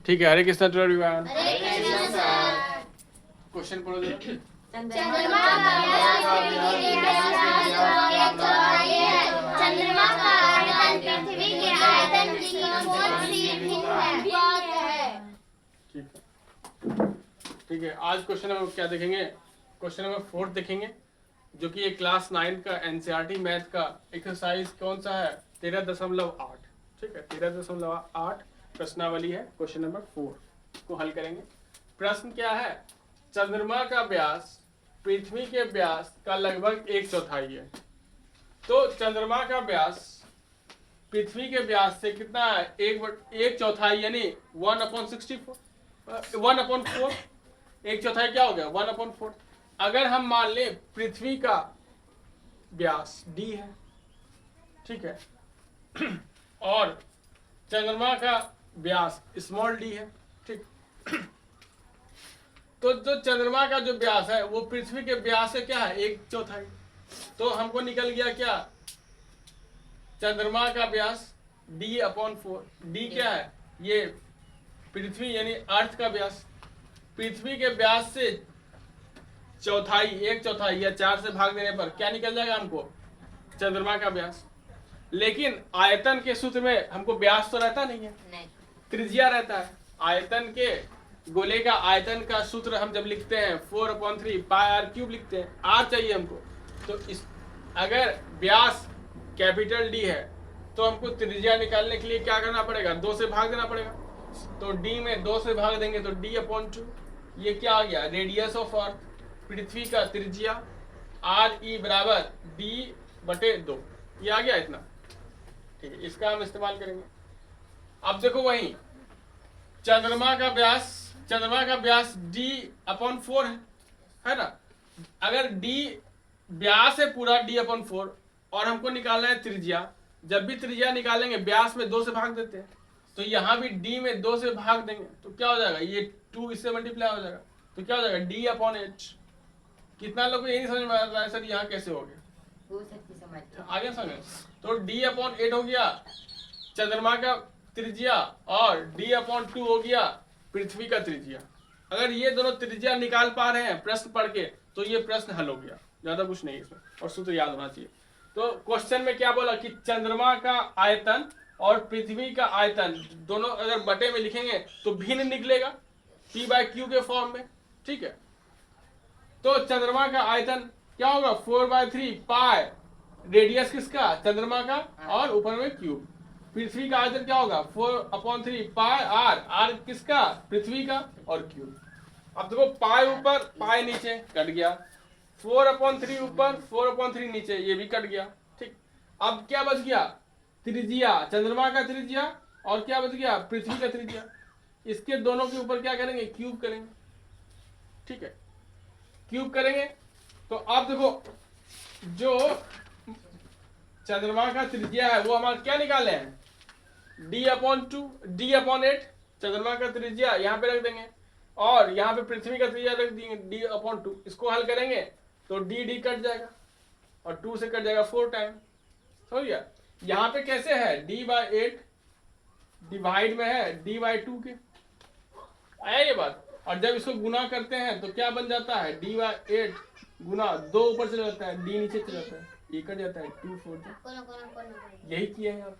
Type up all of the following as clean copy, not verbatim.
ठीक है, Hare Krishna to everyone. Hare Krishna sir. Question पढ़ो जरा। चंद्रमा का व्यास पृथ्वी के व्यास का 1/4 है। चंद्रमा का आयतन पृथ्वी के आयतन की 4 है। ठीक है, आज क्वेश्चन नंबर क्या देखेंगे? क्वेश्चन नंबर 4 देखेंगे, जो कि ये क्लास 9 का एनसीईआरटी मैथ का एक्सरसाइज कौन सा है? 13.8। ठीक है, 13.8 प्रश्नावली है। क्वेश्चन नंबर 4 को हल करेंगे। प्रश्न क्या है? चंद्रमा का व्यास पृथ्वी के व्यास का लगभग 1/4 है। तो चंद्रमा का व्यास पृथ्वी के व्यास से कितना है? 1/4 यानी 1/64, 1/4। 1/4 क्या हो गया? 1/4। अगर हम मान लें पृथ्वी का व्यास d है, ठीक है, और चंद्रमा का व्यास स्मॉल d है, ठीक, तो जो चंद्रमा का जो व्यास है वो पृथ्वी के व्यास से क्या है? 1/4। तो हमको निकल गया क्या? चंद्रमा का व्यास d/4। d क्या है? ये पृथ्वी यानी अर्थ का व्यास। पृथ्वी के व्यास से चौथाई, 1/4 या 4 से भाग देने पर क्या निकल जाएगा हमको? चंद्रमा का व्यास। लेकिन आयतन के सूत्र में हमको व्यास तो रहता नहीं है, त्रिज्या रहता है। आयतन के गोले का आयतन का सूत्र हम जब लिखते हैं 4/3 πr³ लिखते हैं। r चाहिए हमको। तो इस अगर व्यास कैपिटल D है तो हमको त्रिज्या निकालने के लिए क्या करना पड़ेगा? 2 से भाग देना पड़ेगा। तो D में 2 से भाग देंगे तो d/2। ये क्या आ गया? रेडियस ऑफ अर्थ, पृथ्वी का त्रिज्या RE बराबर d/2। ये आ गया इतना। ठीक है, इसका हम इस्तेमाल करेंगे। अब देखो वही चंद्रमा का व्यास d/4 है ना। अगर d व्यास है पूरा d/4 और हमको निकालना है त्रिज्या। जब भी त्रिज्या निकालेंगे व्यास में 2 से भाग देते हैं, तो यहाँ भी d में 2 से भाग देंगे तो क्या हो जाएगा? ये 2 इससे मल्टीप्लाई हो जाएगा तो क्या हो जाएगा? d/8। कितना लोग को यही समझ में आ रहा है सर यहाँ कैसे हो गया? आगे समझ। तो d/8 हो गया चंद्रमा का त्रिज्या और d/2 हो गया पृथ्वी का त्रिज्या। अगर ये दोनों त्रिज्या निकाल पा रहे हैं प्रश्न पढ़ के तो ये प्रश्न हल हो गया। ज्यादा कुछ नहीं इसमें, और सूत्र याद होना चाहिए। तो क्वेश्चन में क्या बोला कि चंद्रमा का आयतन और पृथ्वी का आयतन दोनों अगर बटे में लिखेंगे तो भिन्न निकलेगा, p/q के फॉर्म में। ठीक है, तो चंद्रमा का आयतन क्या होगा? 4/3 पाई, रेडियस किसका? चंद्रमा का, और ऊपर में क्यूब। पृथ्वी का आयतन क्या होगा? 4/3 पाई r किसका? पृथ्वी का, और क्यूब। अब देखो पाई ऊपर पाई नीचे कट गया, 4/3 ऊपर 4/3 नीचे, ये भी कट गया। ठीक, अब क्या बच गया? त्रिज्या, चंद्रमा का त्रिज्या, और क्या बच गया? पृथ्वी का त्रिज्या। इसके दोनों के ऊपर क्या करेंगे? क्यूब करेंगे। ठीक है, क्यूब करेंगे तो अब देखो जो चंद्रमा का त्रिज्या है वो हमारा क्या निकाले हैं? d/8 चंद्रमा का त्रिज्या यहाँ पे रख देंगे, और यहाँ पे पृथ्वी का त्रिज्या रख देंगे d/2। इसको हल करेंगे तो d कट जाएगा और 2 से कट जाएगा 4 टाइम। समझ गया? यहाँ पे कैसे है? d/8 डिवाइड में है d/2 के। आया ये बात? और जब इसको गुना करते हैं तो क्या बन जाता है? d/8 गुना 2 ऊपर चला जाता है, d नीचे चला जाता है, ये कट जाता है 2 4। यही किया है आप।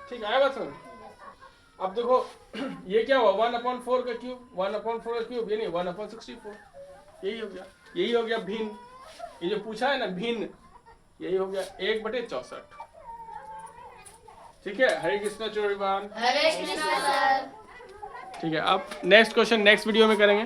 ठीक, आया बात समझ? अब देखो ये क्या हुआ? 1/4 का क्यूब, 1/4 का क्यूब यानी 1/64। यही हो गया, यही हो गया भिन्न। ये जो पूछा है ना भिन्न, यही हो गया 1/64। ठीक है, हरे कृष्णा चोरीवान। हरे कृष्णा सर। ठीक है, अब नेक्स्ट क्वेश्चन नेक्स्ट वीडियो में करेंगे।